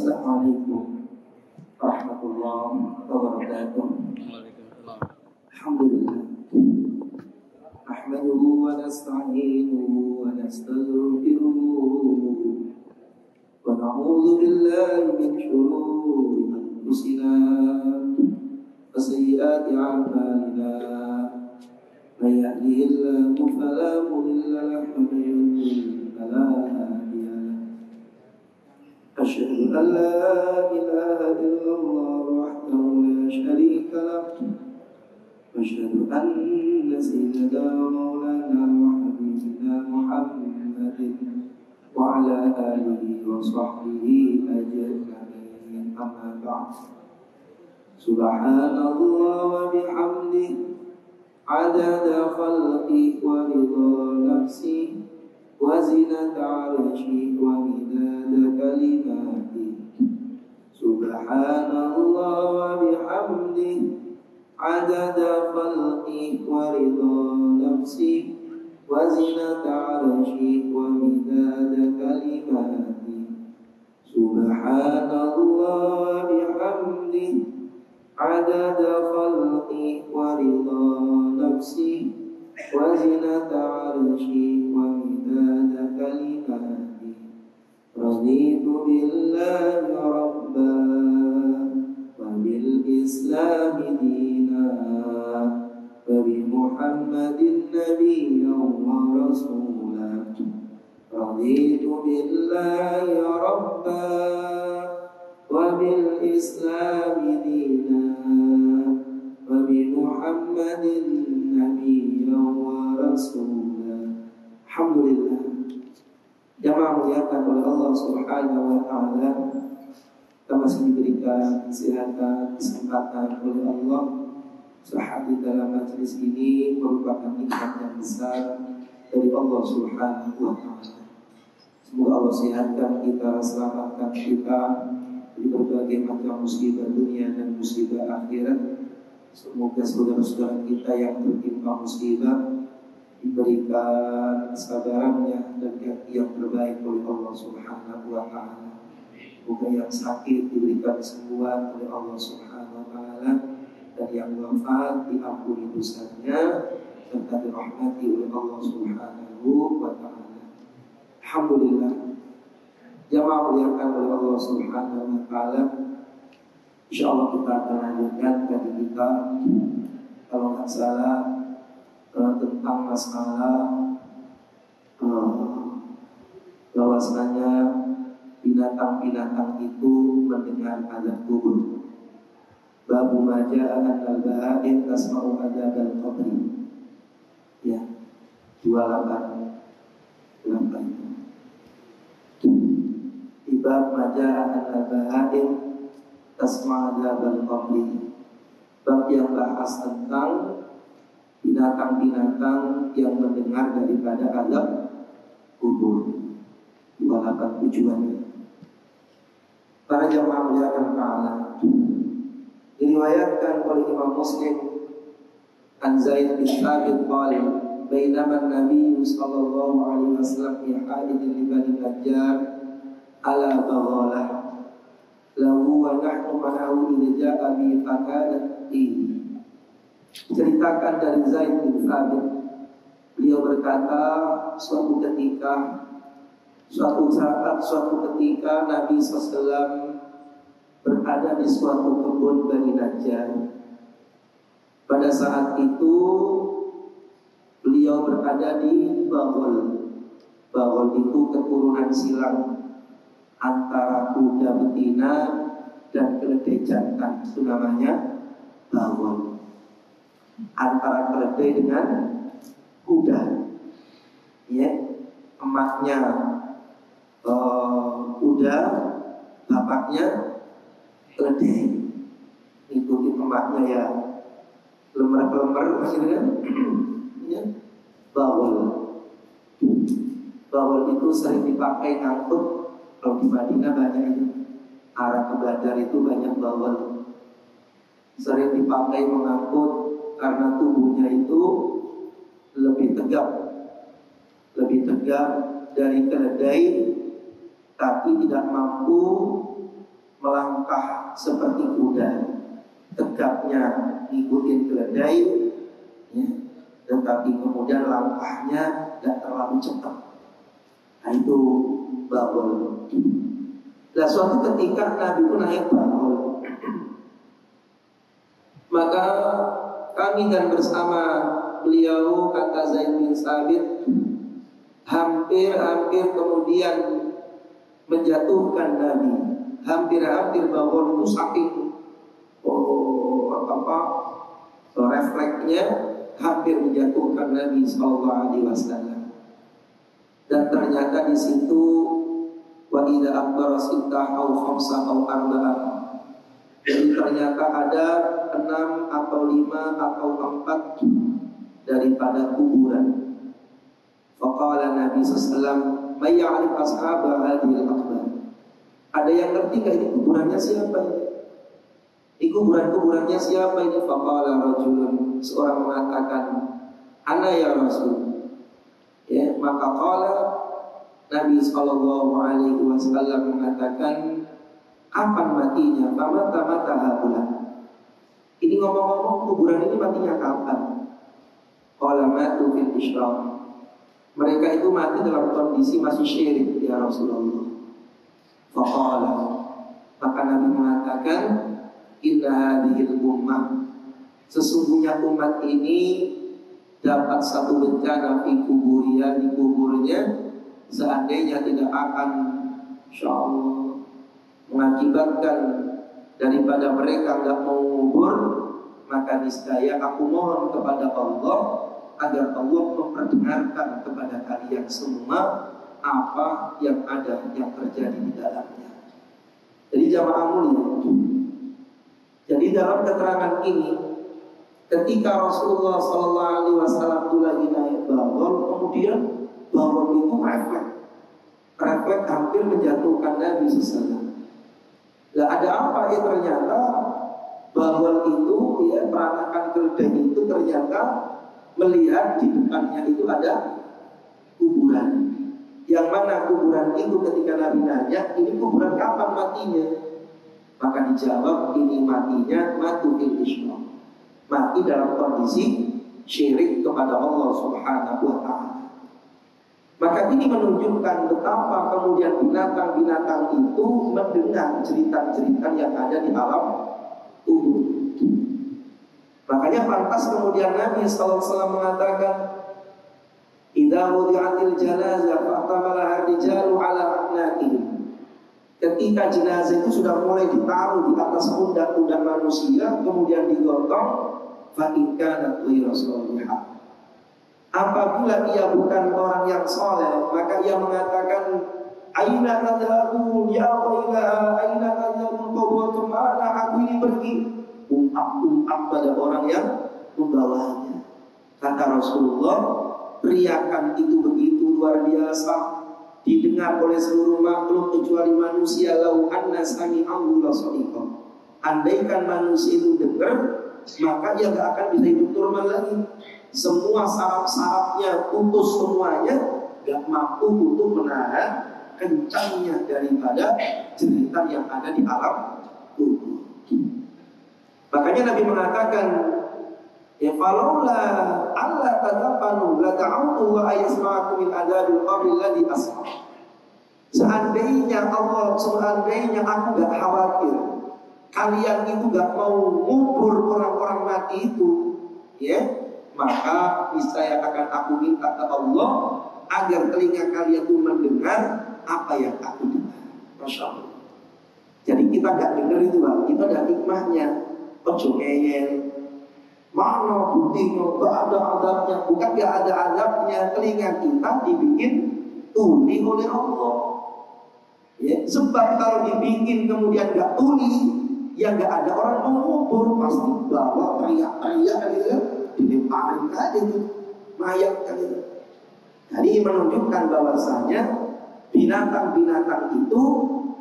Assalamualaikum warahmatullahi wabarakatuh. Alhamdulillah. Nahmaduhu wa nasta'inuhu wa nastaghfiruh. Wa na'udzu billahi min shururi anfusina wa sayyiati a'malina. May yahdihillahu fala mudilla lahu wa may yudlil fala hadiya lahu. Asyhadu an la ilaha illallah wahdahu la syarika lahu. Asyhadu anna sayyidana wa maulana wa habibina Muhammadin wa ala alihi wa sahbihi ajma'in. Amma ba'd. Subhanallah wa bihamdihi adada khalqihi wa ridha nafsihi wa zinata 'arshihi wa midada kalimatihi. Subhanallah wa bihamdihi adada khalqihi wa ridha nafsihi wa zinata 'arshihi wa midada kalimatihi. Subhanallah wa bihamdihi adada khalqihi wa ridha nafsihi wa zinata 'arshihi wa midada kalimatihi. Raditu billahi rabban wa bil islami dinan wa bi Muhammadin nabiyyan wa rasulan. Raditu billahi rabban wa bil islami dinan wa bi Muhammadin nabiyyan wa rasulan. Alhamdulillah. Jamaah muliakan oleh Allah Subhanahu wa taala, kita masih diberikan kesehatan, kesempatan oleh Allah. Hadir dalam majelis ini merupakan nikmat yang besar dari Allah Subhanahu wa taala. Semoga Allah sehatkan kita, selamatkan kita dari berbagai macam musibah dunia dan musibah akhirat. Semoga saudara-saudara kita yang tertimpa musibah diberikan kesabarannya dan yang terbaik oleh Allah Subhanahu wa taala. Semoga yang sakit diberikan kesembuhan oleh Allah Subhanahu wa taala, dan yang wafat diampuni dosanya serta dirahmati oleh Allah Subhanahu wa taala. Alhamdulillah. Jamaah muliakan oleh Allah Subhanahu wa taala. Insyaallah kita akan lanjutkan tadi kita, kalau nggak salah, tentang masalah bahwasanya binatang-binatang itu mendengar azab kubur. Babu maja'an al-baha'in tasma'u azab al-qabri. Ya, 28 di bab maja'an al-baha'in tasma'u azab al-qabri. Bab yang bahas tentang binatang-binatang yang mendengar daripada azab kubur. 28 tujuannya. Para jamaah muliakan ta'ala, diriwayatkan oleh Imam Muslim an Zaid bin Thabit qala bainama an-nabiy sallallahu alaihi wasallam fi hadithin li Bani Najjar ala baghalah lahu wa nahnu ma'ahu idza ja'a bi fakadat Ceritakan dari Zaid bin Thabit, beliau berkata, suatu ketika Nabi SAW berada di suatu kebun Bani Najjar. Pada saat itu beliau berada di Baghol. Baghol itu keturunan silang antara kuda betina dan keledai jantan, itu namanya Baghol. Antara keledai dengan kuda, ya, emaknya kuda, bapaknya keledai. Ikuti emaknya ya, lemer-lemer gitu kan, ya. Baghol itu sering dipakai ngangkut. Kalau di Madinah banyak itu, arah ke Badar itu banyak baghol. Sering dipakai mengangkut karena tubuhnya itu lebih tegap dari keledai, tapi tidak mampu melangkah seperti kuda, tegapnya ngikutin keledai, ya, tetapi kemudian langkahnya gak terlalu cepat. Nah itu bawal. Nah suatu ketika Nabi pun naik bawal, maka kami dan bersama beliau, kata Zaid bin Sabit, hampir kemudian menjatuhkan Nabi. Hampir bawal itu saking refleksnya hampir menjatuhkan Nabi SAW. Dan ternyata di situ wa idza akbara sittah au khamsa au arba'ah. Jadi ternyata ada 6 atau 5 atau 4 daripada kuburan. Faqala Nabi sallallahu may ya'rif ashaba hadhil aqbar. Ada yang ngerti enggak ini kuburannya siapa ini? Ini kuburannya siapa ini? Faqala rajulun, seorang mengatakan, ana ya Rasul. Ya, maka qala Nabi sallallahu alaihi wasallam mengatakan, kapan matinya? Mata haula. Ini ngomong-ngomong kuburan ini matinya kapan? Qala matu fil isyraq. Mereka itu mati dalam kondisi masih syirik ya Rasulullah. Faqala, maka Nabi mengatakan, inna hadhil ummah, sesungguhnya umat ini dapat satu bencana di kuburnya, seandainya tidak akan insyaallah mengakibatkan daripada mereka enggak mau ngubur, maka niscaya aku mohon kepada Allah agar Allah memperdengarkan kepada kalian semua apa yang ada, yang terjadi di dalamnya. Jadi jamaah mulia, jadi dalam keterangan ini, ketika Rasulullah SAW itu lagi naik bawal, kemudian bawal itu refleks hampir menjatuhkan Nabi SAW. Nah, ada apa ya? Ternyata bawal itu, ya, peranakan keledai itu ternyata melihat di depannya itu ada kuburan. Yang mana kuburan itu ketika Nabi nanya, ini kuburan kapan matinya? Maka dijawab, ini matinya matu fil isyraq, mati dalam kondisi syirik kepada Allah Subhanahu wa ta'ala. Maka ini menunjukkan betapa kemudian binatang-binatang itu mendengar cerita-cerita yang ada di alam kubur. Makanya pantas kemudian Nabi SAW mengatakan, idza wudi'atil janazah fa'tamalaha rijalu ala a'naqihim. Ketika jenazah itu sudah mulai ditaruh di atas pundak-pundak manusia, kemudian digotong, fa in kanat ghayra salihah. Apabila ia bukan orang yang soleh, maka ia mengatakan, aina tadhabun ya wailaha, aina tadhabun qawwatum ana, aku ini pergi. Ungkap pada orang yang membawanya. Kata Rasulullah, teriakan itu begitu luar biasa, didengar oleh seluruh makhluk kecuali manusia. Lau anna sami'ahu la sadiqa. Andaikan manusia itu dengar, maka ia gak akan bisa hidup normal lagi. Semua saraf-sarafnya putus semuanya, gak mampu untuk menahan kencangnya daripada cerita yang ada di alam kubur. Makanya Nabi mengatakan, ya falaula alla tadafanu la ta'udu wa ayasma'akum min adabil qabri alladhi asma. Seandainya aku gak khawatir kalian itu gak mau ngubur orang-orang mati itu, ya, maka niscaya akan aku minta ke Allah agar telinga kalian itu mendengar apa yang aku dengar. Masya Allah. Jadi kita gak dengar itu, Bang. Kita ada hikmahnya. Ojo ngeyel. Mana buktinya? Gak ada adabnya. Bukan gak ada adabnya. Telinga kita dibikin tuli oleh Allah. Ya, sebab kalau dibikin kemudian gak tuli, ya gak ada orang mau ngubur, pasti bawa teriak-teriak gitu kan, dilemparin aja itu mayat kan itu. Jadi menunjukkan bahwasanya binatang-binatang itu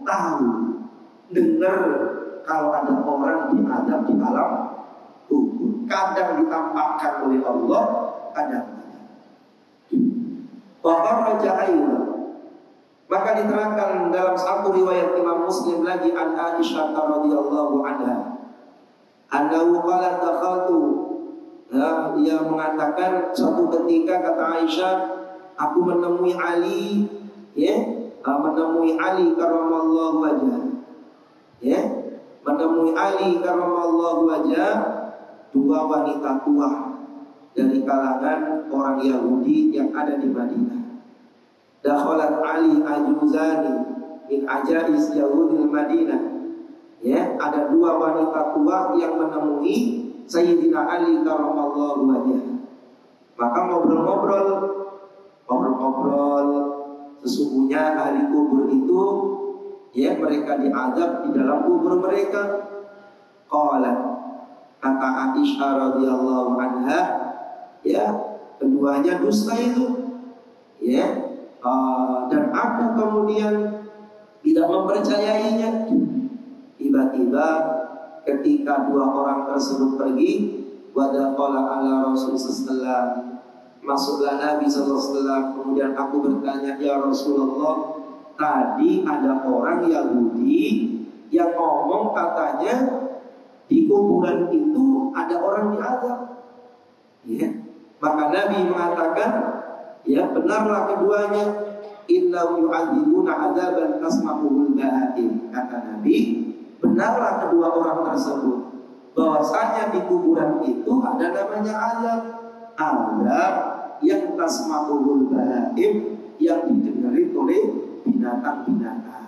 tahu, dengar kalau ada orang diadab di alam kubur. Kadang ditampakkan oleh Allah, kadang tidak. Bahkan Raja Ayub, Maka diterangkan dalam satu riwayat Imam Muslim lagi an Aisyah radhiyallahu anha, annahu qalat dakhaltu, dia mengatakan suatu ketika kata Aisyah, aku menemui Ali, menemui Ali karramallahu wajhah, menemui Ali karramallahu wajhah, dua wanita tua dari kalangan orang Yahudi yang ada di Madinah. Dakhalat Ali ajuzani min ajais Yahudil Madinah. Ada dua wanita tua yang menemui Sayyidina Ali karramallahu wajhah. Maka ngobrol-ngobrol, sesungguhnya ahli kubur itu mereka diazab di dalam kubur mereka. Qalat, kata Aisyah radhiyallahu anha, keduanya dusta itu, dan aku kemudian tidak mempercayainya. Tiba-tiba ketika dua orang tersebut pergi, wadaqala ala Rasul sallallahu, masuklah Nabi sallallahu, kemudian aku bertanya, ya Rasulullah, tadi ada orang Yahudi yang ngomong katanya di kuburan itu ada orang diazab. Maka Nabi mengatakan, benarlah keduanya, innahu yu'adzibuna adzaban tasma'uhul ba'atim. Kata Nabi, benarlah kedua orang tersebut bahwasanya di kuburan itu ada namanya azab yang tasma'uhul ba'atim, yang didengar oleh binatang-binatang.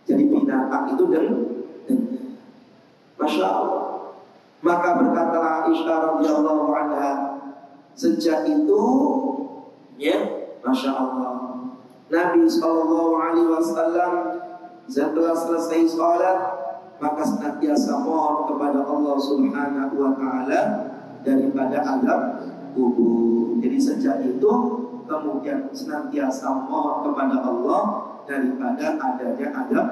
Jadi binatang itu dengar. Masya Allah. Maka berkata Aisyah radhiyallahu anha, sejak itu, Masya Allah, Nabi SAW setelah selesai sholat, maka senantiasa mohon kepada Allah Subhanahu wa Ta'ala daripada azab kubur. Jadi sejak itu kemudian senantiasa mohon kepada Allah daripada adanya azab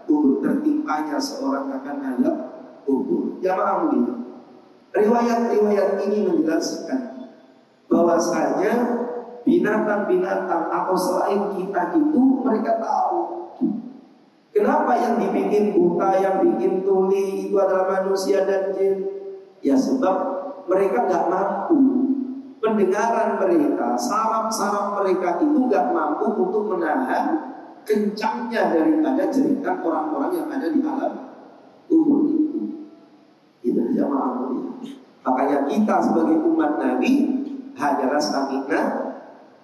kubur, tertimpanya seorang akan azab kubur. Jamaah mulia, riwayat-riwayat ini menjelaskan bahwasanya binatang-binatang atau selain kita itu mereka tahu. Kenapa yang dibikin buta, yang bikin tuli itu adalah manusia dan jin? Ya sebab mereka gak mampu. Pendengaran mereka, saraf-saraf mereka itu gak mampu untuk menahan kencangnya daripada cerita orang-orang yang ada di alam kubur itu. Itu jamaah mulia. Makanya kita sebagai umat Nabi hajalah stamina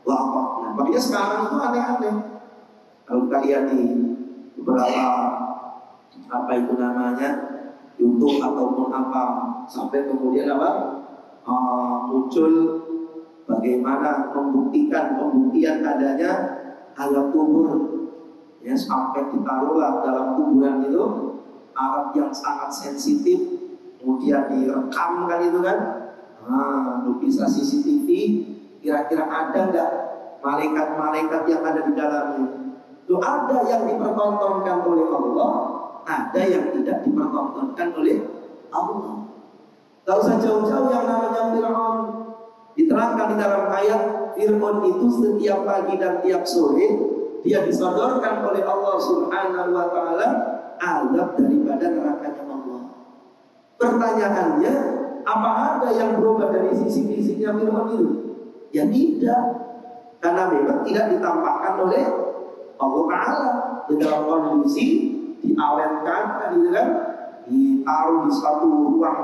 wa. Makanya sekarang itu aneh-aneh. Kalau kita lihat di beberapa itu namanya YouTube ataupun apa, sampai kemudian muncul bagaimana pembuktian adanya azab kubur. Sampai ditaruhlah dalam kuburan itu alat yang sangat sensitif, kemudian direkam kan itu kan. Bisa CCTV, kira-kira ada nggak malaikat-malaikat yang ada di dalamnya? Itu ada yang dipertontonkan oleh Allah, ada yang tidak dipertontonkan oleh Allah. Gak usah jauh-jauh yang namanya Fir'aun. Diterangkan di dalam ayat, Fir'aun itu setiap pagi dan tiap sore dia disodorkan oleh Allah Subhanahu wa Ta'ala azab daripada nerakanya Allah. Pertanyaannya, apa ada yang berubah dari sisi-sisinya Fir'aun itu? Ya tidak, karena memang tidak ditampakkan oleh Allah Ta'ala di dalam kondisi diawetkan, ditaruh di suatu ruang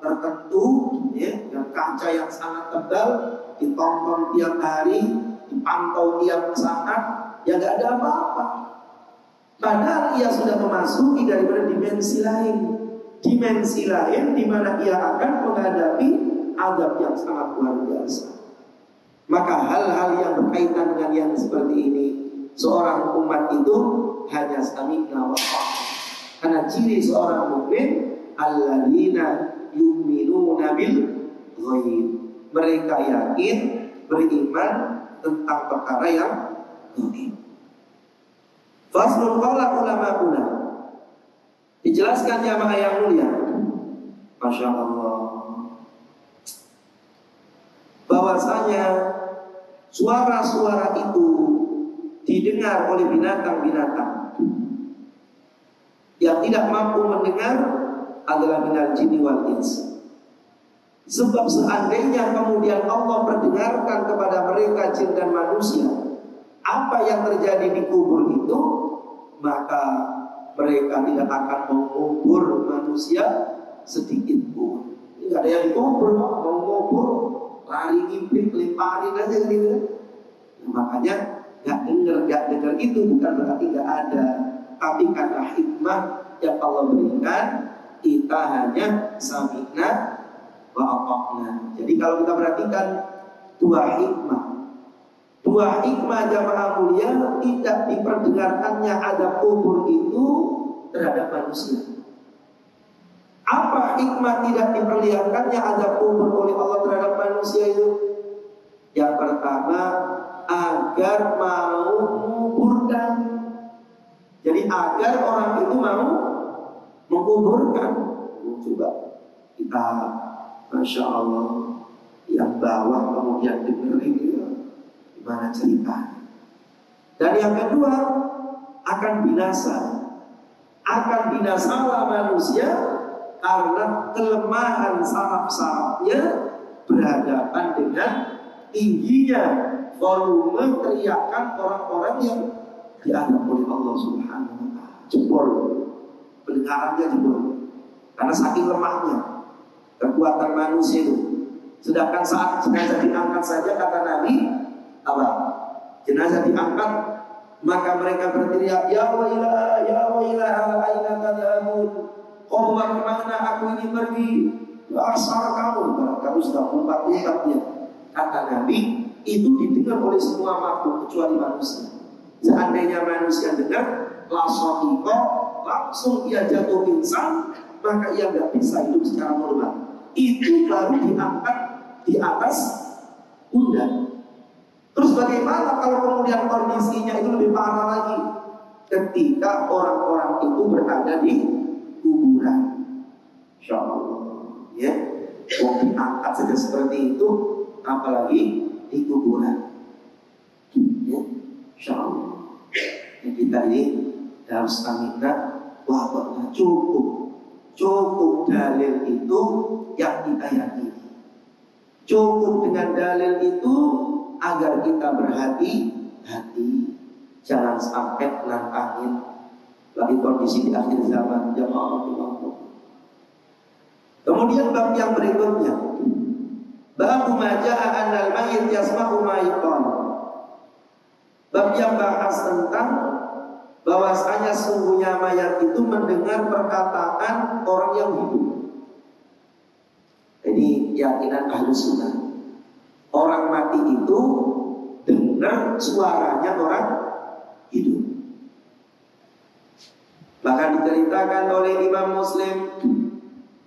tertentu, dengan kaca yang sangat tebal, ditonton tiap hari, dipantau tiap saat, ya nggak ada apa-apa. Padahal ia sudah memasuki daripada dimensi lain di mana ia akan menghadapi azab yang sangat luar biasa. Maka hal-hal yang berkaitan dengan yang seperti ini, seorang umat itu hanya sami'na wa ata'na. Karena ciri seorang mukmin alladzina yu'minuna bil ghaib. Mereka yakin, beriman tentang perkara yang gaib. Faslun qala ulama'una. Dijelaskan jamaah yang mulia, Masya Allah, bahwasanya suara-suara itu didengar oleh binatang-binatang. Yang tidak mampu mendengar adalah minal jinni wal ins. Sebab seandainya kemudian Allah perdengarkan kepada mereka jin dan manusia apa yang terjadi di kubur itu, maka mereka tidak akan mengubur manusia sedikit pun. Ini ada yang dikubur, mau ngubur, lari ngiprit, lemparin aja gitu. Makanya nggak dengar itu bukan berarti nggak ada, tapi karena hikmah yang Allah berikan, kita hanya sami'na wa ata'na. Jadi kalau kita perhatikan dua hikmah jamaah mulia, tidak diperdengarkannya adab kubur itu terhadap manusia. Apa hikmah tidak diperlihatkannya adab kubur oleh Allah terhadap manusia itu? Yang pertama, agar mau menguburkan. Jadi agar orang itu mau menguburkan. Coba kita, Masya Allah, yang bawah kemudian dengerin ya, gimana cerita. Dan yang kedua, akan binasalah manusia karena kelemahan saraf-sarafnya berhadapan dengan tingginya volume teriakan orang-orang yang diadab oleh Allah Subhanahu wa Ta'ala. Jebol, pendengarannya jebol karena saking lemahnya kekuatan manusia itu. Sedangkan saat jenazah diangkat saja, kata Nabi apa? Jenazah diangkat maka mereka berteriak, ya wailah, aina tadhamun. Oh, kemana aku ini pergi? Asal kamu sudah umpat-umpatnya. Kata Nabi, itu didengar oleh semua makhluk kecuali manusia. Seandainya manusia dengar, langsung ia jatuh pingsan, maka ia nggak bisa hidup secara normal. Itu baru diangkat di atas pundak. Terus bagaimana kalau kemudian kondisinya itu lebih parah lagi? Ketika orang-orang itu berada di kuburan, Insya Allah, ya, mau diangkat saja seperti itu, apalagi di kuburan, ya, Insya Allah. Ya, kita ini harus aminah, wah, cukup dalil itu yang kita yakini. Cukup dengan dalil itu agar kita berhati-hati, jangan sampai nantangin lagi kondisi di akhir zaman. Jamaah Allah. Kemudian bab yang berikutnya, bab maja'a annal mayyit yasma'u ma yuqal. Bab yang bahas tentang bahwasanya sungguhnya mayat itu mendengar perkataan orang yang hidup. Ini keyakinan ahlu sunnah. Orang mati itu dengar suaranya orang hidup. Bahkan diceritakan oleh Imam Muslim,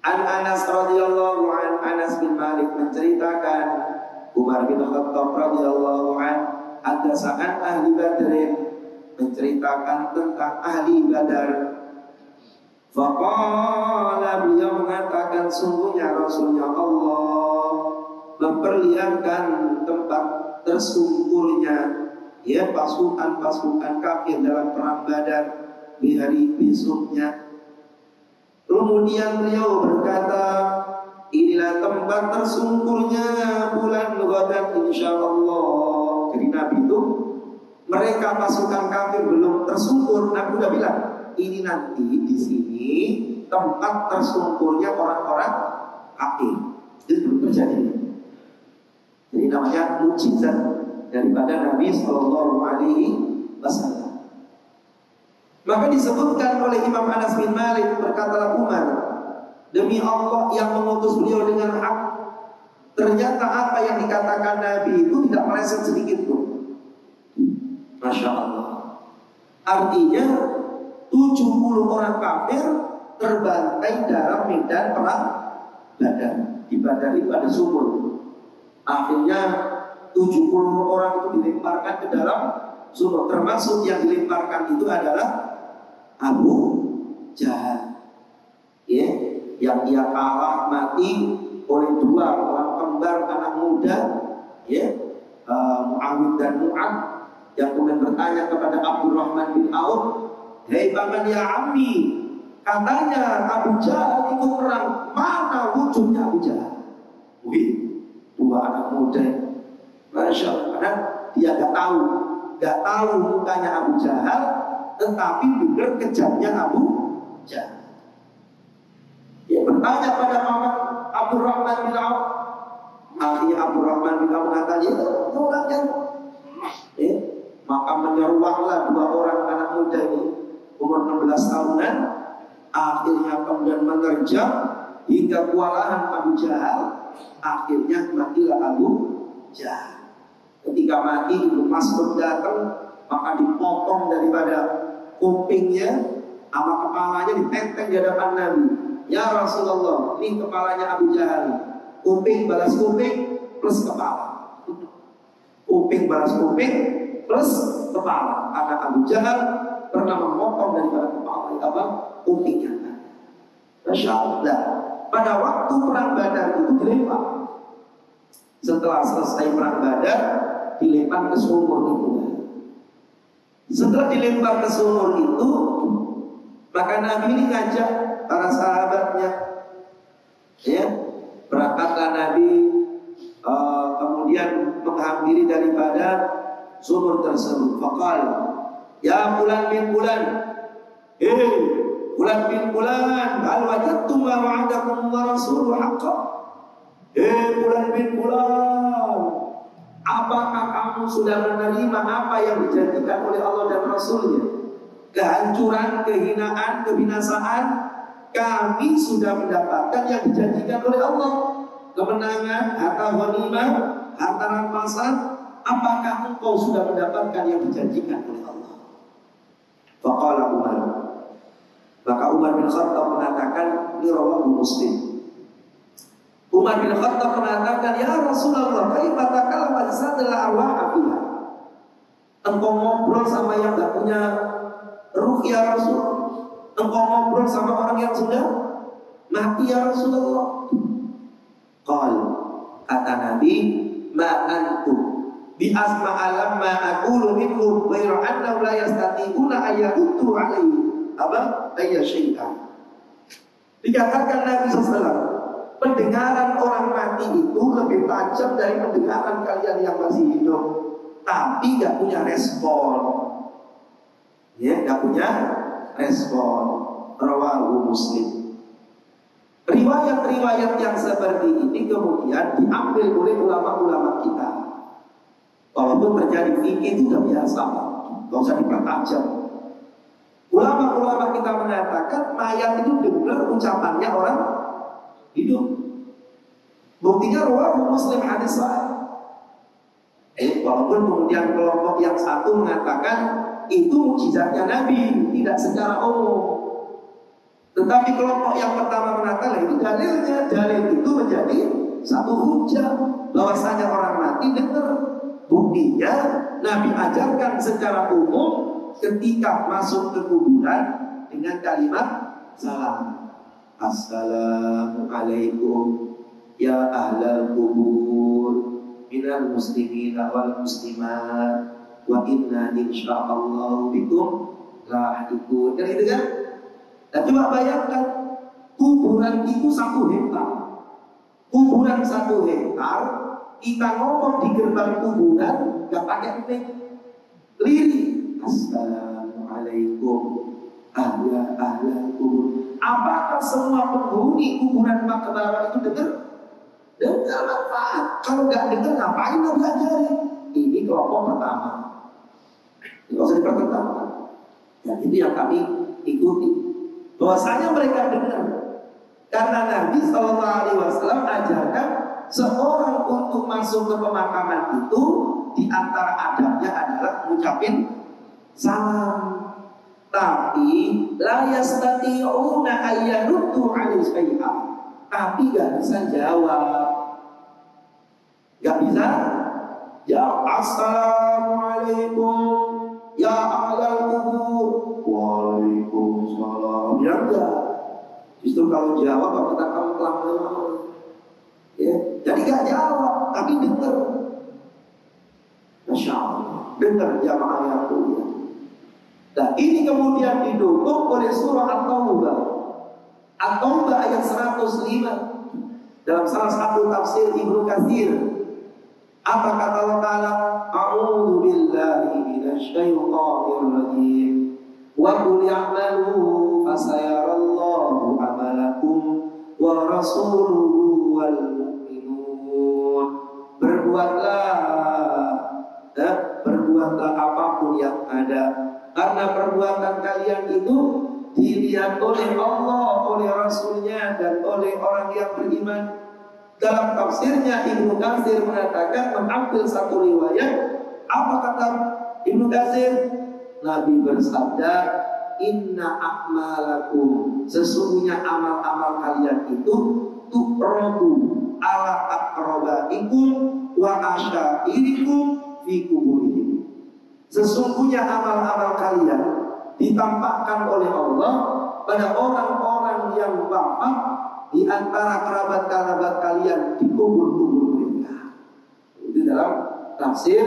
An Anas radhiyallahu an, Anas bin Malik menceritakan Umar bin Khattab radhiyallahu an, ada saat ahli Badrin menceritakan tentang ahli Badar. Faqala, beliau mengatakan sungguhnya Rasulnya Allah memperlihatkan tempat tersungkurnya ya pasukan kafir dalam perang Badar di hari besoknya. Kemudian beliau berkata, inilah tempat tersungkurnya bulan Ramadan insyaallah. Jadi Nabi itu, mereka pasukan kafir belum tersungkur, Nabi sudah bilang, ini nanti di sini tempat tersungkurnya orang-orang kafir. Itu belum terjadi. Jadi namanya mukjizat daripada Nabi Sallallahu Alaihi Wasallam. Maka disebutkan oleh Imam Anas bin Malik, berkatalah Umar, demi Allah yang mengutus beliau dengan hak, ternyata apa yang dikatakan Nabi itu tidak meleset sedikit pun. Masya Allah. Artinya 70 orang kafir terbantai dalam medan perang Badar. Di Badar itu ada sumur. Akhirnya 70 orang itu dilemparkan ke dalam sumur. Termasuk yang dilemparkan itu adalah Abu Jahal, ya, yang dia kalah mati oleh dua orang kembar anak muda, ya, Muawiyah dan Mu'ad. yang kemudian bertanya kepada Abdurrahman bin Auf, "Hei paman ya Ammi, katanya Abu Jahal ikut perang, mana wujudnya Abu Jahal?" Wih, dua anak muda, Masya Allah, karena dia gak tahu mukanya Abu Jahal, tetapi dengar kejamnya Abu Jahal. Dia bertanya pada paman Abdurrahman bin Auf. Akhirnya Abdurrahman bin Auf mengatakan, "Itu orangnya." Maka menyeruaklah dua orang anak muda ini, umur 16 tahunan. Akhirnya kemudian menerjang hingga kewalahan Abu Jahal. Akhirnya matilah Abu Jahal. Ketika mati, Ibnu Mas'ud datang, maka dipotong daripada kupingnya sama kepalanya, ditenteng di hadapan Nabi. "Ya Rasulullah, ini kepalanya Abu Jahal. Kuping balas kuping plus kepala." Kuping balas kuping plus kepala. Karena Abu Jahal pernah memotong daripada kepala kupingnya. Masya Allah. Pada waktu perang Badar itu dilempar. Setelah selesai perang Badar, dilempar ke sumur itu. Setelah dilempar ke sumur itu, maka Nabi ini ngajak para sahabatnya, ya, berangkatlah Nabi, kemudian menghampiri daripada sumur tersebut. Faqal, "Ya Fulan bin Fulan, Fulan bin Fulan, hal wajadtum ma wa'adakum wa rasuluhu haqqan?" Fulan bin Fulan, apakah kamu sudah menerima apa yang dijanjikan oleh Allah dan Rasulnya? Kehancuran, kehinaan, kebinasaan, kami sudah mendapatkan yang dijanjikan oleh Allah. Kemenangan, harta ghanimah, harta rampasan. Apakah engkau sudah mendapatkan yang dijanjikan oleh Allah? Faqala Umar. Maka Umar bin Khattab mengatakan, ini rawahu Muslim. Umar bin Khattab mengatakan, "Ya Rasulullah, kaifa takallama sadal arwah afiha?" Engkau ngobrol sama yang gak punya ruh ya Rasul? Engkau ngobrol sama orang yang sudah mati ya Rasulullah? Qal, kata Nabi, "Ma antum bi asma alam ma aqulu minhum ghairu annahu la yastati'una ayyutu alaihi ayya syai'an." Dikatakan Nabi SAW, pendengaran orang mati itu lebih tajam dari pendengaran kalian yang masih hidup, tapi gak punya respon. Ya, gak punya respon. Rawahu Muslim. Riwayat-riwayat yang seperti ini kemudian diambil oleh ulama-ulama kita. Walaupun terjadi fikih itu sudah biasa, gak usah dipertajam. Ulama-ulama kita mengatakan mayat itu dengar ucapannya orang hidup. Buktinya rawahu Muslim hadis sahih. Walaupun kemudian kelompok yang satu mengatakan itu mukjizatnya Nabi, tidak secara umum. Tetapi kelompok yang pertama mengatakan itu dalilnya, dalil itu menjadi satu hujah bahwasanya orang mati dengar. Buktinya Nabi ajarkan secara umum ketika masuk ke kuburan dengan kalimat salam. "Assalamualaikum ya ahlal kubur minal muslimin wal muslimat wa inna insyaallah bikum lahiqun." Kan itu kan? Dan coba bayangkan, kuburan itu 1 hektar. Kuburan 1 hektar, kita ngomong di gerbang kuburan gak pakai mic, lirik, "Assalamualaikum ahlal kubur." Apakah semua penghuni kuburan Makbarah itu dengar? Dengar manfaat. Kalau nggak dengar ngapain lo belajarin? Ini kelompok pertama. Tidak usah dipertentangkan. Dan itu yang kami ikuti. Bahwasanya mereka dengar. Karena Nabi SAW ajarkan seorang untuk masuk ke pemakaman itu di antara adabnya adalah mengucapin salam. Tapi la yastati'una ayyaruddu 'alaihi syai'an. Tapi gak bisa jawab. Gak bisa jawab. "Assalamualaikum ya ahlal kubur." "Waalaikumsalam." Ya enggak. Justru kalau jawab apa kata kamu telah melewati. Ya, jadi gak jawab, tapi dengar. Masya Allah. Dengar jamaah yang mulia. Nah ini kemudian didukung oleh surah At-Taubah. At-Taubah ayat 105 dalam salah satu tafsir Ibnu Katsir. Apa kata Allah Ta'ala? A'udzu billahi minasyaitonir rajim. Wa qul ya'malu fasayarallahu amalakum wa rasuluhu wal mu'minun. Berbuatlah apapun yang ada, karena perbuatan kalian itu dilihat oleh Allah, oleh Rasulnya, dan oleh orang yang beriman. Dalam tafsirnya Ibnu Katsir mengatakan, mengambil satu riwayat, apa kata Ibnu Katsir? Nabi bersabda, inna a'malakum, sesungguhnya amal-amal kalian itu tuqrabu ala aqrabaikum wa asyairikum fi kuburihim. Sesungguhnya amal-amal kalian ditampakkan oleh Allah pada orang-orang yang wafat di antara kerabat-kerabat kalian di kubur-kubur mereka. Itu dalam tafsir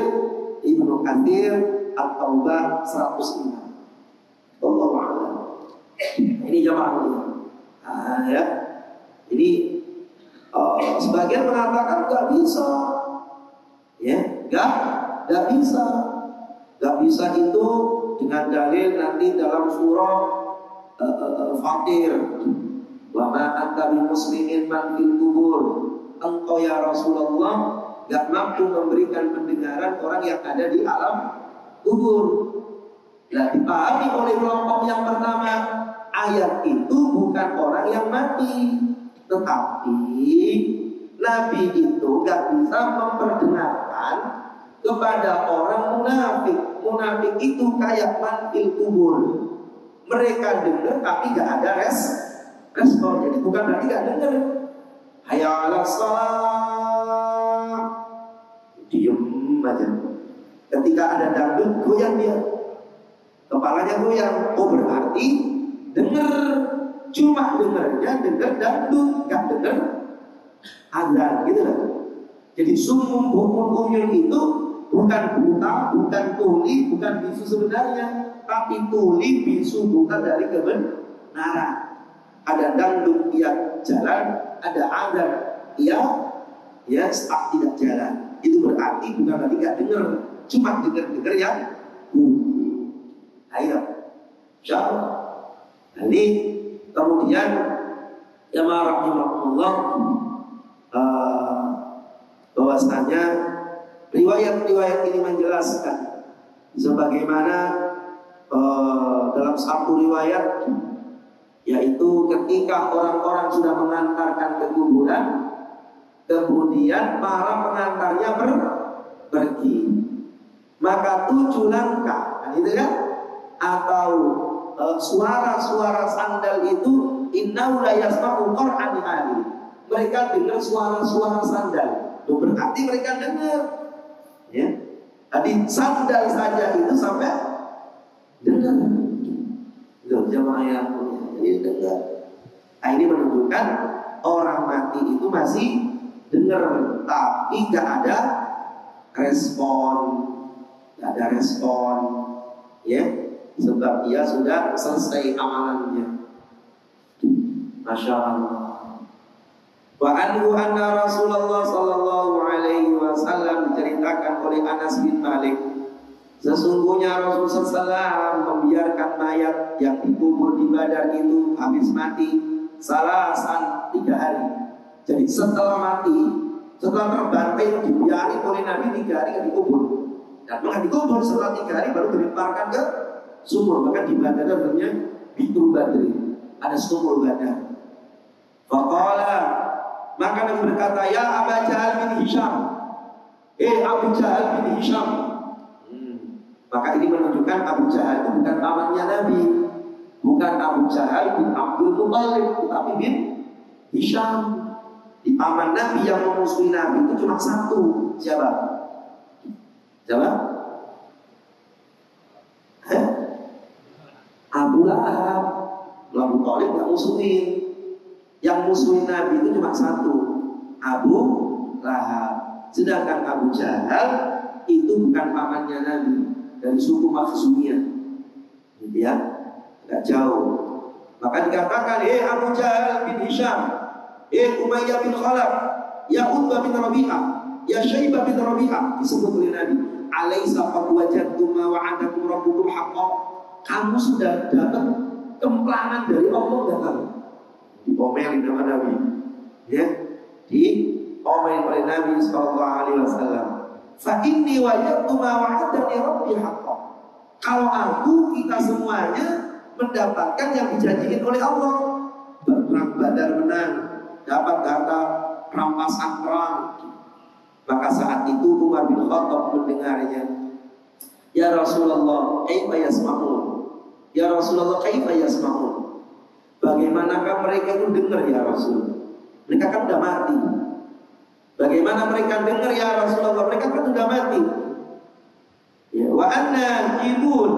Ibnu Katsir At-Taubah 106. Allahu a'lam. Ini jamaah ya. Ini sebagian mengatakan nggak bisa, ya, nggak bisa. Nggak bisa itu dengan dalil nanti dalam surah Fatir. Wa ma anta bi muslimin man fil kubur. Engkau ya Rasulullah nggak mampu memberikan pendengaran orang yang ada di alam kubur. Nah, dipahami oleh kelompok yang pertama, ayat itu bukan orang yang mati, tetapi Nabi itu nggak bisa memperdengarkan kepada orang munafik. Munafik itu kayak manfil kubur. Mereka dengar tapi nggak ada respon. Jadi bukan berarti nggak dengar. Hayya 'alas shalah, diem aja. Ketika ada dangdut, goyang dia, kepalanya goyang. Oh berarti dengar. Cuma dengarnya dengar dangdut, nggak dengar azan, gitu lah. Jadi sumum bukum umyun itu bukan buta, bukan tuli, bukan bisu sebenarnya, tapi tuli bisu bukan dari kebenaran. Ada dangdut yang jalan, ada azan ya stuck tidak jalan. Itu berarti bukan berarti nggak dengar, cuma dengar yang ayo, insyaallah. Ini kemudian ya rahimahullah, bahwasanya riwayat-riwayat ini menjelaskan sebagaimana dalam satu riwayat, yaitu ketika orang-orang sudah mengantarkan ke kuburan, kemudian para pengantarnya pergi, maka 7 langkah, itu kan, atau suara-suara sandal itu innahu la yasma'u qur'an ali. Mereka dengar suara-suara sandal. Itu berarti mereka dengar. Ya. Tadi sandal saja itu sampai dengar. Loh, jamaah yang ini dengar. Nah, ini menunjukkan orang mati itu masih dengar, tapi nggak ada respon, ya, sebab dia sudah selesai amalannya. Masya Allah. Wa anhu anna Rasulullah sallallahu alaihi wasallam, diceritakan oleh Anas bin Malik, sesungguhnya Rasulullah SAW membiarkan mayat yang dikubur di Badar itu habis mati salasan 3 hari. Jadi setelah mati, setelah terbanting, dibiarkan oleh Nabi 3 hari dikubur. Dan maka dikubur setelah 3 hari baru dilemparkan ke sumur. Maka di Badar namanya Bitu Badri, ada sumur Badar. Faqala, maka Nabi berkata, ya Abu Jahal bin Hisham, Abu Jahal bin Hisham. Maka ini menunjukkan Abu Jahal itu bukan pamannya Nabi, bukan Abu Jahal bin Abdul Muthalib, tetapi bin Hisham. Di paman Nabi yang memusuhi Nabi itu cuma satu. Siapa? Abu Lahab. Abu Thalib nggak musuhin. Yang musuhin Nabi itu cuma satu, Abu Lahab. Sedangkan Abu Jahal itu bukan pamannya Nabi, dari suku Makhzumiyah, gitu ya, agak jauh. Maka dikatakan, Abu Jahal bin Hisham, Umayyah bin Khalaf, ya Utbah bin Rabi'ah, ya Syaibah bin Rabi'ah, disebut oleh Nabi, alaisa qad wajadtum ma wa'adakum rabbukum haqqan. Kamu sudah dapat kemplangan dari Allah enggak kamu? Diomelin sama Nabi, ya, diomelin oleh Nabi sallallahu alaihi wasallam. Fa inni wajadtu ma wa'adani rabbi haqqan. Kalau kita semuanya mendapatkan yang dijanjikan oleh Allah, perang Badar menang, dapat harta rampasan perang. Maka saat itu Umar bin Khattab mendengarnya. Ya Rasulullah, kaifa yasma'un? Ya Rasulullah, kaifa yasma'un? Bagaimanakah mereka itu dengar ya Rasul? Mereka kan sudah mati. Bagaimana mereka dengar ya Rasulullah? Mereka kan sudah mati. Ya, wa anna jibun.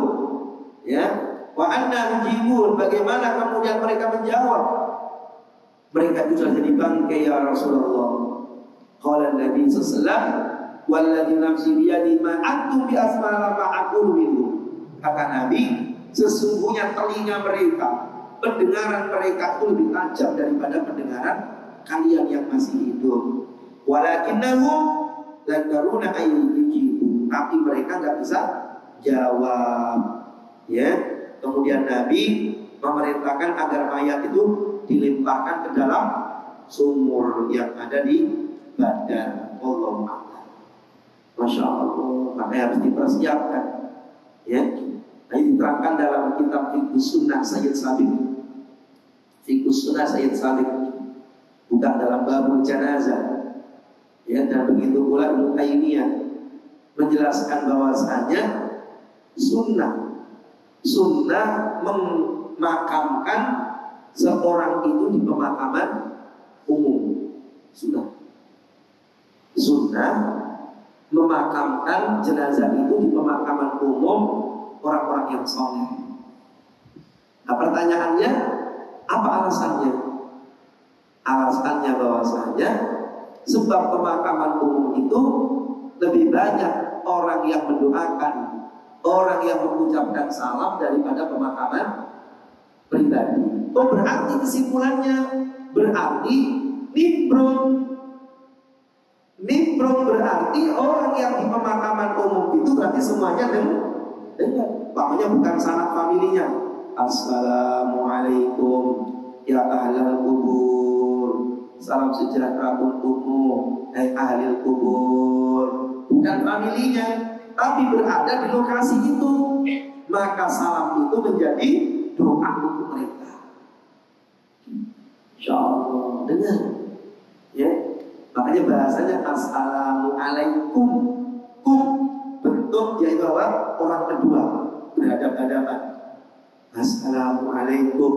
Ya, wa anna jibun. Bagaimana kemudian mereka menjawab? Mereka itu sudah jadi bangkai ya Rasulullah. Qala Nabi sallallahu alaihi wasallam, "Walladzi nafsi bi yadi ma antum bi asmala ma aqulu minhu." Kata Nabi, sesungguhnya telinga mereka, pendengaran mereka itu lebih tajam daripada pendengaran kalian yang masih hidup. Walakinnahum la taruna ayyujibu. Tapi mereka enggak bisa jawab. Ya. Kemudian Nabi memerintahkan agar mayat itu dilimpahkan ke dalam sumur yang ada di Badar. Allahu Akbar. Masya Allah. Makanya harus dipersiapkan. Ya. Ini diterangkan dalam kitab Fiqhus Sunnah Sayyid Sabiq. Fiqhus Sunnah Sayyid Sabiq. Bukan dalam babul janazah. Ya, dan begitu pula Ibnu Taimiyah menjelaskan bahwasanya sunnah memakamkan seorang itu di pemakaman umum. Sunnah memakamkan jenazah itu di pemakaman umum orang-orang yang saleh. Nah, pertanyaannya, apa alasannya? Alasannya bahwasanya sebab pemakaman umum itu lebih banyak orang yang mendoakan, orang yang mengucapkan salam daripada pemakaman pribadi. Oh, berarti kesimpulannya, berarti nimbrung berarti orang yang di pemakaman umum itu berarti semuanya dengar. Pamannya bukan sanak familinya. Assalamualaikum ya ahlal kubur, salam sejahtera untukmu ahlil kubur. Bukan familinya, tapi berada di lokasi itu. Maka salam itu menjadi doa untuk mereka. Insyaallah, dengar. Ya. Makanya bahasanya assalamualaikum. Bentuk yaitu apa? Orang kedua berhadapan-hadapan. Assalamualaikum.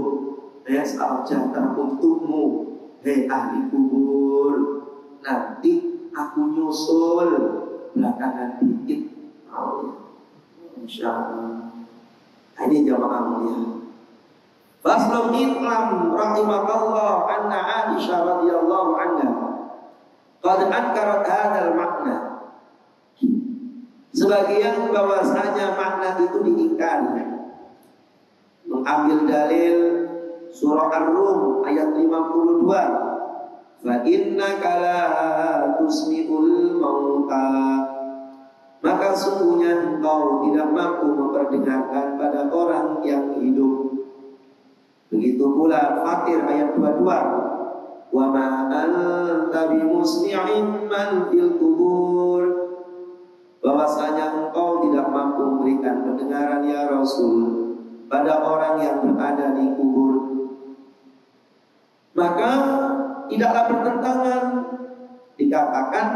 Salam sejahtera untukmu, hei ahli kubur. Nanti aku nyusul belakangan dikit. Insyaallah. Ini jamaah mulia. Faslun iklam rahimakallah anna Aisyah radhiyallahu anha qad ankarat hadzal makna. Sebagian bahwasanya makna itu diingkari. Mengambil dalil surah Ar-Rum ayat 52. Fa innaka la tusmi'ul mauta. Maka sungguhnya engkau tidak mampu memperdengarkan pada orang yang hidup. Begitu pula Fatir ayat 22. Wa ma anta bimusmi'in man fil kubur. Bahwasanya engkau tidak mampu memberikan pendengaran ya Rasul pada orang yang berada di kubur. Maka tidaklah bertentangan. Dikatakan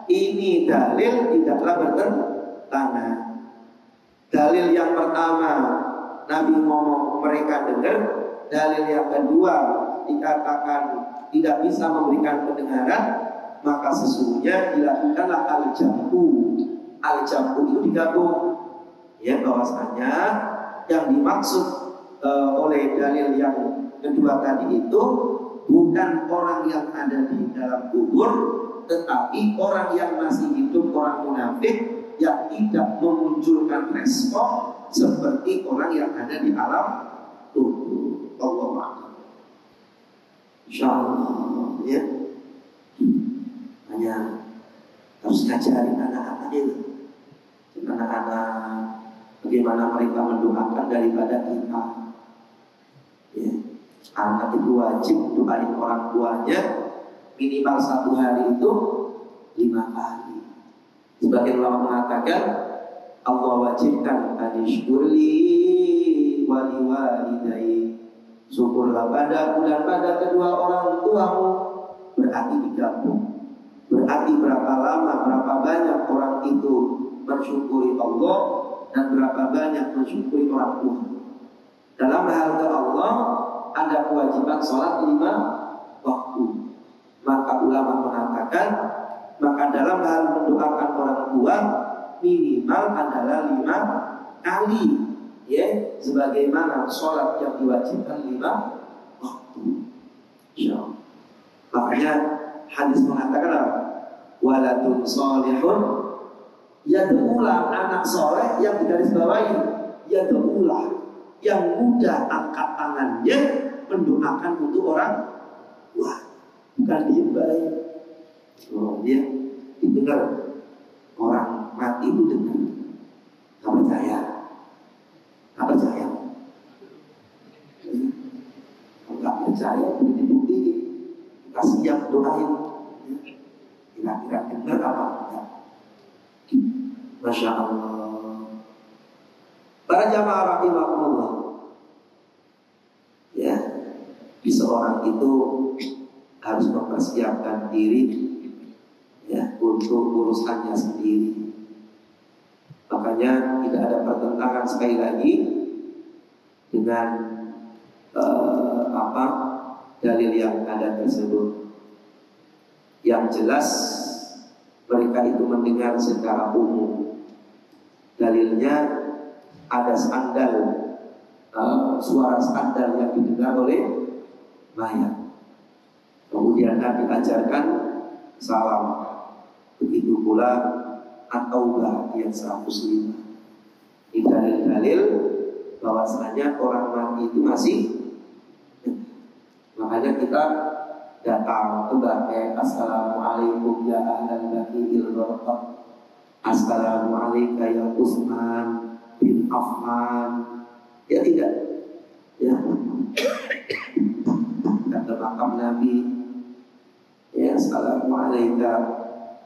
ini dalil tidaklah bertentangan. Dalil yang pertama Nabi ngomong mereka dengar. Dalil yang kedua dikatakan tidak bisa memberikan pendengaran. Maka sesungguhnya dilakukanlah al-jam'u. Al-jam'u itu digabung. Ya, bahwasanya yang dimaksud oleh dalil yang kedua tadi itu bukan orang yang ada di dalam kubur, tetapi orang yang masih hidup, orang munafik yang tidak memunculkan respon seperti orang yang ada di alam tubuh. Allah Akbar. Insyaallah ya. Hanya harus ngajarin anak-anak itu. Anak-anak bagaimana mereka mendoakan daripada kita. Ya. Anak itu wajib doain orang tuanya minimal 1 hari itu 5 kali. Sebagian ulama mengatakan Allah wajibkan anishkurli wali walidai, syukurlah padaku dan pada kedua orang tuamu. Berarti digabung. Berarti berapa lama, berapa banyak orang itu mensyukuri Allah dan berapa banyak mensyukuri orang tua. Dalam hal ke Allah ada kewajiban sholat 5 waktu. Maka ulama mengatakan, maka dalam hal mendoakan orang tua minimal adalah 5 kali, ya, sebagaimana sholat yang diwajibkan 5 waktu. Insyaallah. Makanya hadis mengatakan apa? Waladun sholihun yad'ulah, anak soleh yang digarisbawahi yad'ulah, yang mudah angkat tangannya mendoakan untuk orang tua, bukan diem baik. Oh, dia didengar orang mati itu dengar, nggak percaya, nggak percaya, nggak percaya, bukti kasih yang doain, kira-kira dengar apa enggak? Masya Allah. Para jamaah rahimakumullah, ya, seorang itu harus mempersiapkan diri, ya, untuk urusannya sendiri. Makanya tidak ada pertentangan sekali lagi dengan dalil yang ada tersebut. Yang jelas mereka itu mendengar secara umum. Dalilnya ada sandal, suara sandal yang didengar oleh mayat. Kemudian Nabi ajarkan salam. Begitu pula at-taubah yang 105. Ini dalil-dalil bahwasanya orang mati itu masih. Makanya kita datang ke baqi, assalamualaikum ya ahlal baqi'il gharqad, assalamualaikum ya Utsman bin Affan. Ya tidak, ya, kata makam Nabi, ya, assalamualaikum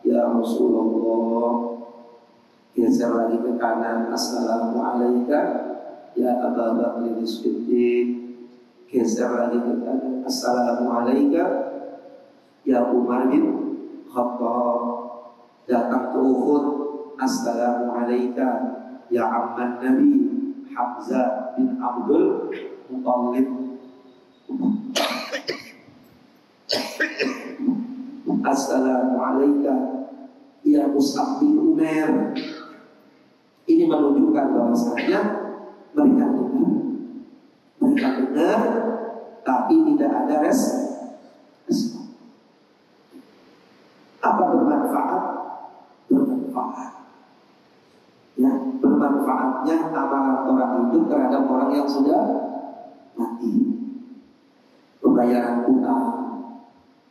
ya Rasulullah. Geser lagi ke kanan, assalamualaikum ya Abu Bakar As-Siddiq. Geser lagi ke kanan, assalamualaikum ya Umar bin Khattab. Datang ke Uhud, assalamualaikum ya amman Nabi Hamzah bin Abdul Muttalib. Assalamualaikum ya Mus'ab bin Umair. Ini menunjukkan bahwasanya mereka dengar, tapi tidak ada respon. Apa bermanfaat? Bermanfaat. Ya, bermanfaatnya amalan orang itu terhadap orang yang sudah mati. Pembayaran utang,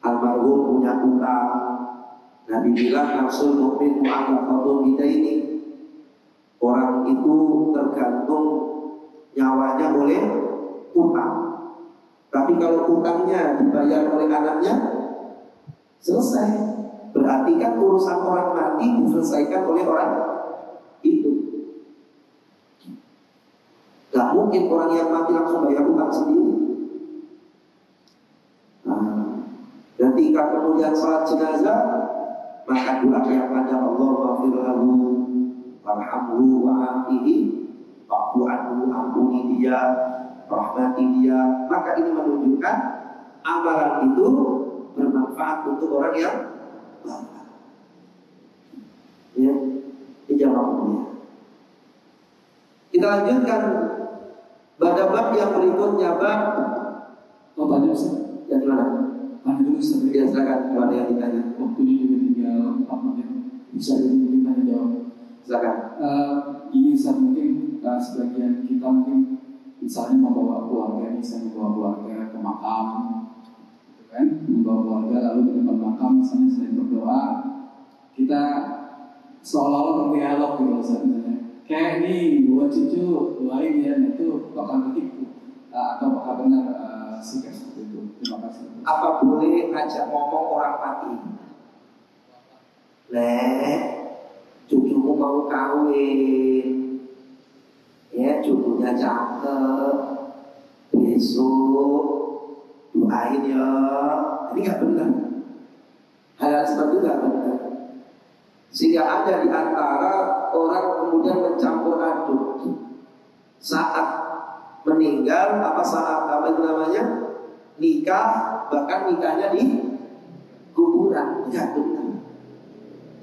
almarhum punya utang. Nabi bilang nafsul mu'min mu'allaqatun bidaini. Orang itu tergantung nyawanya oleh utang. Tapi kalau utangnya dibayar oleh anaknya, selesai. Berarti kan urusan orang mati diselesaikan oleh orang itu. Gak mungkin orang yang mati langsung bayar utang sendiri. Ketika kemudian salat jenazah, maka doa yang ada Allah maghfir lahu warhamhu wa'afihi wa'fu anhu, ampuni dia, rahmati dia. Maka ini menunjukkan amalan itu bermanfaat untuk orang yang lama. Ya, ini jawabnya. Kita lanjutkan pada bab yang berikutnya, bab banyak sih. Yang mana? Ada dulu Ya, silakan kalau ada yang ditanya. Waktunya juga tinggal 4 menit. Bisa jadi mungkin tanya jawab. Silakan. Ini Ustaz, mungkin sebagian kita mungkin misalnya membawa keluarga, misalnya membawa keluarga ke makam, gitu kan? Membawa keluarga lalu di depan makam misalnya selain berdoa, kita seolah-olah berdialog gitu Ustaz, misalnya. Kayak nih, buat cucu doain ya, itu bakal begitu. Atau apakah benar sikap seperti itu? Terima kasih. Apa boleh ngajak ngomong orang mati? Cucumu mau kawin, ya cucunya cakep, besok doain ya. Ini nggak benar. Hal seperti itu nggak benar. Sehingga ada di antara orang kemudian mencampur aduk saat meninggal, saat itu namanya nikah, bahkan nikahnya di kuburan. Nggak benar.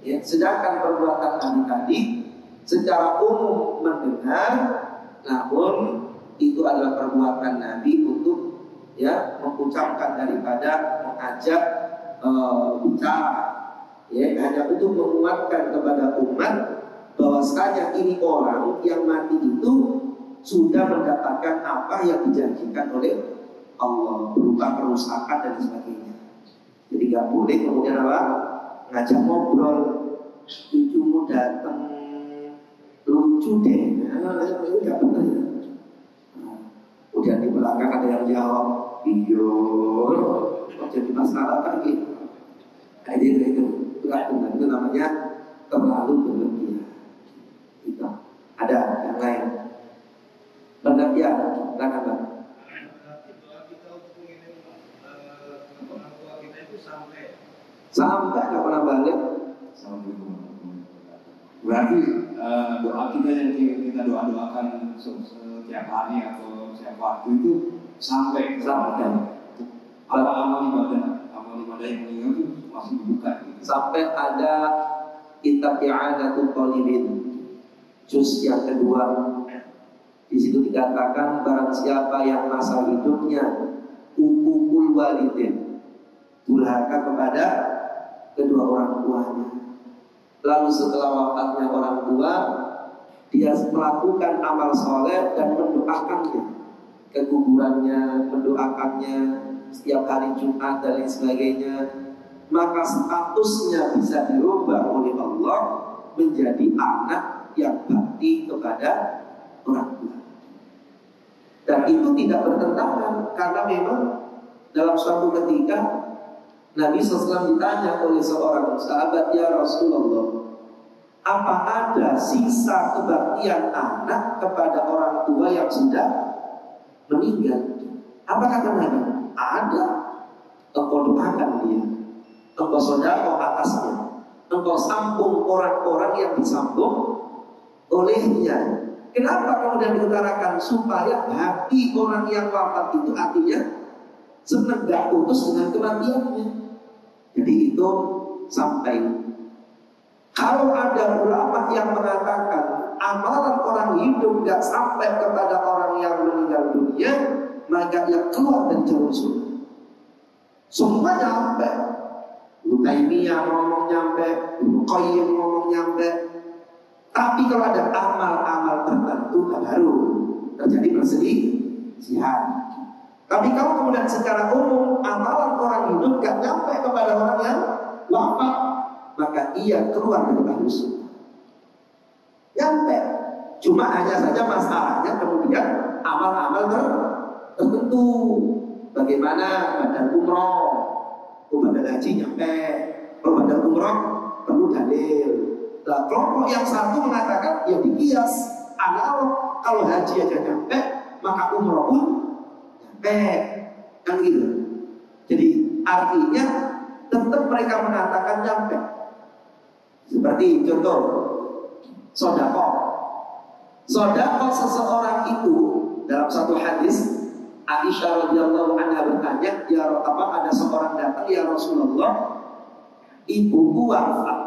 Ya, sedangkan perbuatan tadi secara umum mendengar, namun itu adalah perbuatan Nabi untuk mengucapkan daripada mengajak bicara, hanya untuk menguatkan kepada umat bahwasanya ini orang yang mati itu sudah mendapatkan apa yang dijanjikan oleh Allah berupa kerusakan dan sebagainya. Jadi nggak boleh kemudian ngajak ngobrol, cucumu datang lucu deh, itu nggak benar ya. Kemudian di belakang ada yang jawab, iyo, jadi masalah kan gitu. Itu nggak benar, itu namanya terlalu berlebihan. Itu ada yang lain. Benar ya, silakan Bang. Sampai nggak pernah balik. Berarti doa kita yang kita doakan setiap hari atau setiap waktu itu sampai apa amal ibadah yang meninggal itu masih dibuka. Gitu. Sampai ada kitab I'anatul Talibin juz yang kedua. Di situ dikatakan barang siapa yang masa hidupnya uququl walidin, durhaka kepada kedua orang tuanya, lalu setelah wafatnya orang tua dia melakukan amal soleh dan mendoakannya ke kuburannya, mendoakannya setiap hari Jumat dan lain sebagainya, maka statusnya bisa dirubah oleh Allah menjadi anak yang bakti kepada orang tua. Dan itu tidak bertentangan, karena memang dalam suatu ketika Nabi SAW ditanya oleh seorang sahabat, ya Rasulullah, apa ada sisa kebaktian anak kepada orang tua yang sudah meninggal? Apa kata Nabi? Ada. Engkau doakan dia, engkau sedekah atasnya, engkau sambung orang-orang yang disambung olehnya. Kenapa kemudian diutarakan? Supaya hati orang yang wafat itu artinya sebenarnya putus dengan kematiannya. Jadi itu sampai. Kalau ada ulama yang mengatakan amalan orang hidup tidak sampai kepada orang yang meninggal dunia, maka dia keluar dari jalur sunnah. Semua nyampe. Ibnu Taimiyah ngomong nyampe, Ibnu Qayyim ngomong nyampe. Tapi kalau ada amal-amal tertentu baru terjadi perselisihan. Tapi kalau kemudian secara umum amalan orang hidup gak nyampe kepada orang yang wafat, maka ia keluar dari ahlu sunnah. Nyampe, cuma hanya saja masalahnya kemudian amal-amal tertentu. Bagaimana badan umroh, badan haji nyampe, kalau badan umroh perlu dalil. Nah, kelompok yang satu mengatakan ya dikias analog, kalau haji aja nyampe maka umroh pun nyampe, kan gitu. Jadi artinya tetap mereka mengatakan nyampe. Seperti contoh sedekah seseorang itu dalam satu hadis Aisyah radhiyallahu anha bertanya, ya Rasulullah, ada seorang datang, ya Rasulullah, ibuku wafat.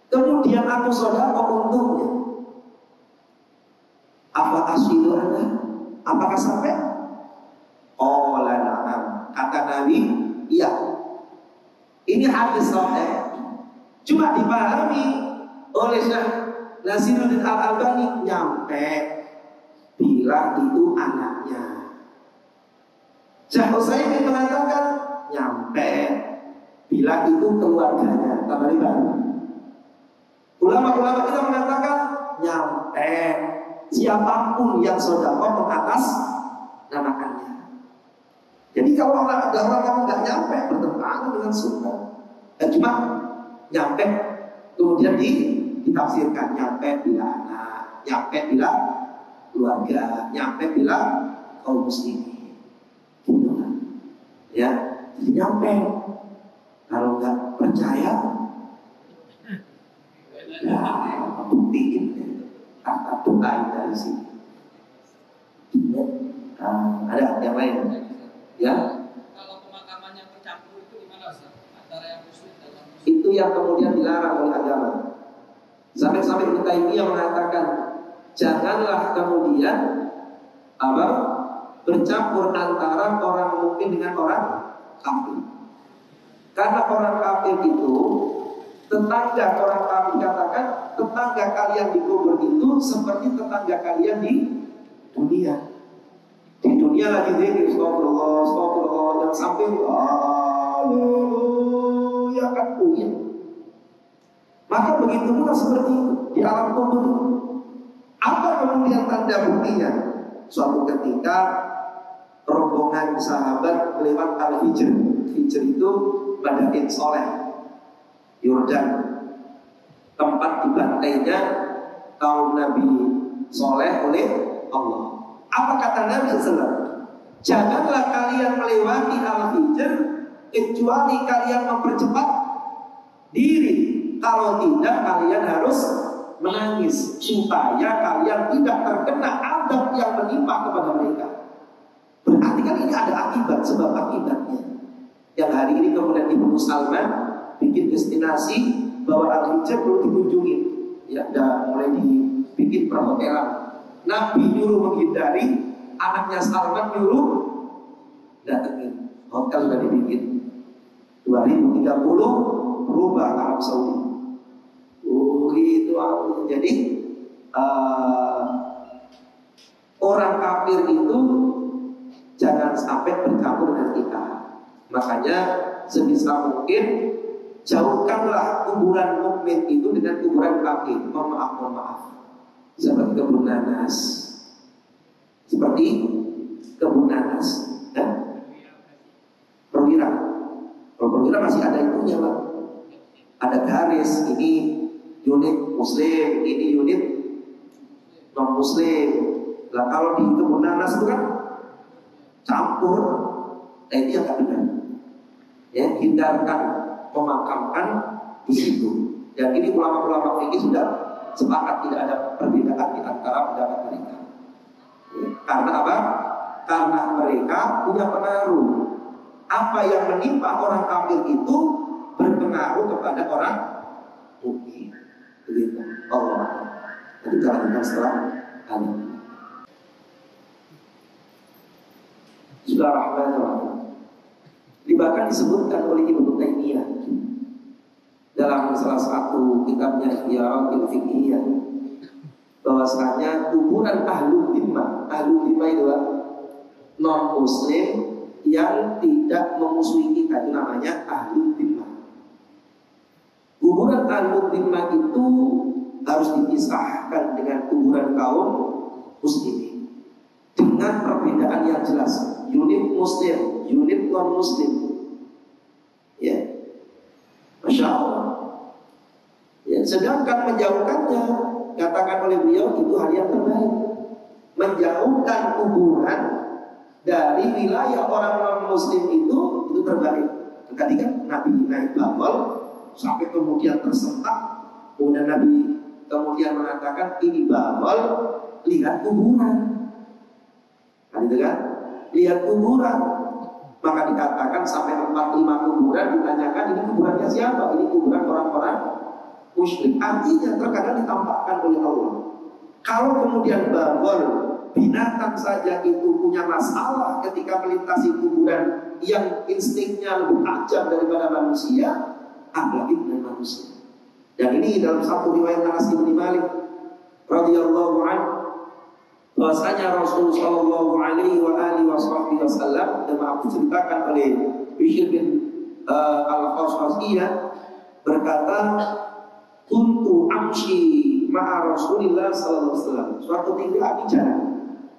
Kemudian aku sedekah untuknya. Apa asilu anda? Apakah sampai? Qala na'am. Kata Nabi, iya. Ini hadis sahih. Cuma dipahami oleh Syekh Nasiruddin Al-Albani nyampe bila itu anaknya. Syekh Utsaimin mengatakan nyampe bila itu keluarganya. Tambah riba. Ulama-ulama kita mengatakan nyampe siapapun yang sedekah mengatas namakannya. Jadi kalau ada orang kamu nggak nyampe bertentangan dengan sunnah. Cuma nyampe kemudian ditafsirkan nyampe bila anak, nyampe bila keluarga, nyampe bila kaum muslimin. Gitu kan? Ya, jadi nyampe. Kalau nggak percaya, ya buktiin kata doa dari sini. Ada yang lain? Ya. Kalau pemakamannya bercampur itu gimana, Ustaz? Antara yang muslim dan non-muslim. Itu yang kemudian dilarang oleh agama. Sampai-sampai Ibnu Taimiyah mengatakan, janganlah kemudian bercampur antara orang mukmin dengan orang kafir. Karena orang kafir itu tetangga orang kafir, katakan tetangga kalian di kubur itu seperti tetangga kalian di dunia. Di dunia lagi zikir astagfirullah yang sampai ya kan punya. Maka begitu pula seperti itu di alam kubur itu. Apa kemudian tanda buktinya? Suatu ketika rombongan sahabat lewat Al-Hijr. Hijr itu Madain Soleh, Yordan, tempat dibantainya kaum Nabi Soleh oleh Allah. Apa kata Nabi SAW? Janganlah kalian melewati Al-Hijr kecuali kalian mempercepat diri. Kalau tidak kalian harus menangis supaya kalian tidak terkena adab yang menimpa kepada mereka. Berarti kan ini ada akibat, sebab akibatnya. Yang hari ini kemudian Ibnu Salman bikin destinasi bahwa Al-Hijr perlu dikunjungi. Ya, udah mulai dibikin perhotelan. Nabi nyuruh menghindari, anaknya Salman nyuruh datengin. Hotel sudah dibikin. 2030 berubah Arab Saudi. Gitu. Jadi orang kafir itu jangan sampai bercampur dengan kita. Makanya sebisa mungkin jauhkanlah kuburan mukmin itu dengan kuburan kafir. Mohon maaf. Seperti kebun nanas. Seperti kebun nanas. Perwira. Kalau perwira masih ada itunya, Pak. Ada garis, ini unit muslim, ini unit non muslim. Lah kalau di kebun nanas itu kan campur, ini yang tak benar. Ya, hindarkan memakamkan di situ. Dan ini ulama-ulama fikih sudah sepakat tidak ada perbedaan di antara pendapat mereka. Ya, karena apa? Karena mereka punya pengaruh. Apa yang menimpa orang kafir itu berpengaruh kepada orang mukmin. Begitu. Allah. Nanti kita lanjutkan setelah ini. Sudah rahmat. Bahkan disebutkan oleh Ibnu Taimiyah dalam salah satu kitabnya Ihya'ul Fiqhiyah bahwasanya kuburan ahlul dhimmah itu non muslim yang tidak memusuhi kita, itu namanya ahlul dhimmah. Kuburan ahlul dhimmah itu harus dipisahkan dengan kuburan kaum muslimin dengan perbedaan yang jelas. Unit muslim, unit non muslim. Ya, Masya Allah. Ya, sedangkan menjauhkannya, katakan oleh beliau itu hal yang terbaik. Menjauhkan kuburan dari wilayah orang non muslim itu terbaik. Tadi kan Nabi naik bawal sampai kemudian tersentak, kemudian Nabi kemudian mengatakan ini bawal, lihat kuburan. Kan itu kan? Lihat kuburan, maka dikatakan sampai 4-5 kuburan ditanyakan ini kuburannya siapa? Ini kuburan orang-orang musyrik. Artinya terkadang ditampakkan oleh Allah. Kalau kemudian bawal, binatang saja itu punya masalah ketika melintasi kuburan yang instingnya lebih tajam daripada manusia, apalagi dengan manusia. Dan ini dalam satu riwayat Anas bin Malik radhiyallahu anhu bahwasanya Rasul sallallahu alaihi wasallam yang aku ceritakan oleh Bishr bin Al-Khawsasiyah berkata, kuntu amshi ma'a Rasulillah sallallahu alaihi wasallam. Suatu ketika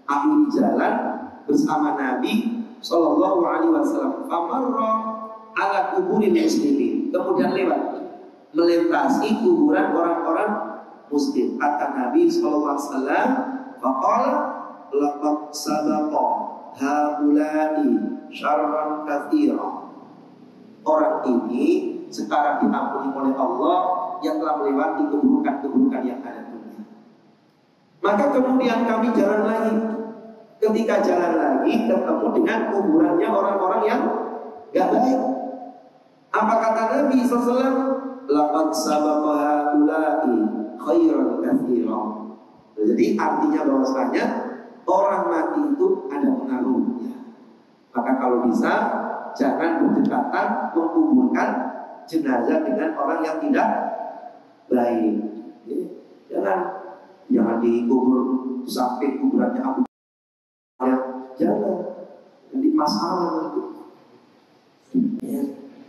aku di jalan bersama Nabi sallallahu alaihi wasallam. Famarra ala kuburil muslimin. Kemudian melintasi kuburan orang-orang muslim. Kata Nabi sallallahu alaihi wasallam, faqala laqad sabaqa haula'i syarran katsira. Orang ini sekarang diampuni oleh Allah yang telah melewati keburukan-keburukan yang ada dunia. Maka kemudian kami jalan lagi. Ketika jalan lagi ketemu dengan kuburannya orang-orang yang gak baik. Apa kata Nabi SAW? Laqad sabaqa haula'i khairan katsira. Jadi artinya bahwasanya orang mati itu ada pengaruhnya. Maka kalau bisa jangan berdekatan menguburkan jenazah dengan orang yang tidak baik. Jangan dikubur sampai kuburannya Abu Bakar. Jangan. Jadi masalah itu.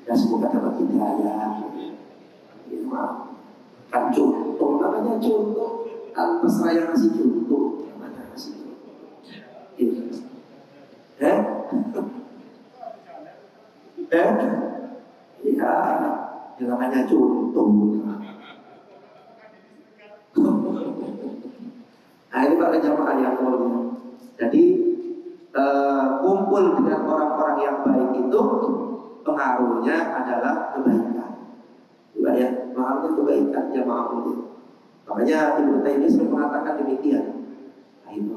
Ya semoga dapat hidayah. Ya maaf. Kan contoh, namanya contoh. Tanpa saya kasih contoh, namanya kasih contoh. Ya, namanya contoh. Nah ini para jamaah yang mulia. Jadi kumpul dengan orang-orang yang baik itu pengaruhnya adalah kebaikan. Juga ya, pengaruhnya kebaikan jamaah mulia. Makanya Ibnu Taimiyah sering mengatakan demikian. Nah, itu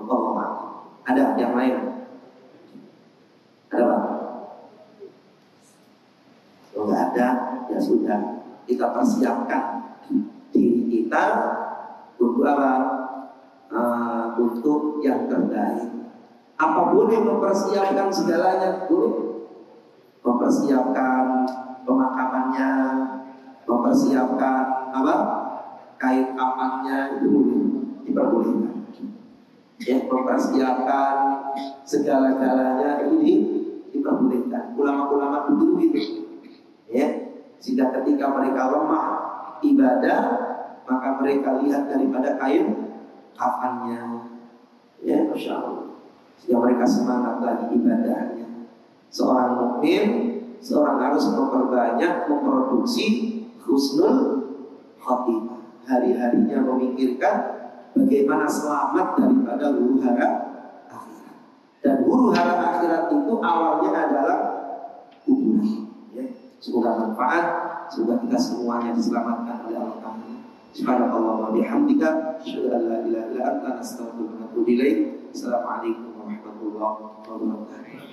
ada yang lain? Ada Pak? Kalau nggak ada, ya sudah. Kita persiapkan diri kita untuk apa? Untuk yang terbaik. Apa boleh mempersiapkan segalanya? Boleh. Mempersiapkan pemakamannya, mempersiapkan apa? Kain kafannya itu boleh, diperbolehkan. Ya, mempersiapkan segala-galanya ini diperbolehkan. Ulama-ulama dulu itu, ya, sehingga ketika mereka lemah ibadah, maka mereka lihat daripada kain kafannya, ya, masya Allah. Sehingga mereka semangat lagi ibadahnya. Seorang mukmin, seorang harus memproduksi husnul khotimah. Hari-harinya memikirkan bagaimana selamat daripada huru hara akhirat. Dan huru hara akhirat itu awalnya adalah kuburan. Ya. Semoga manfaat, semoga kita semuanya diselamatkan oleh Allah Taala. Subhanallah wa bihamdika, asyhadu an la ilaha illa anta, astaghfiruka wa atubu ilaik. Assalamualaikum warahmatullahi wabarakatuh.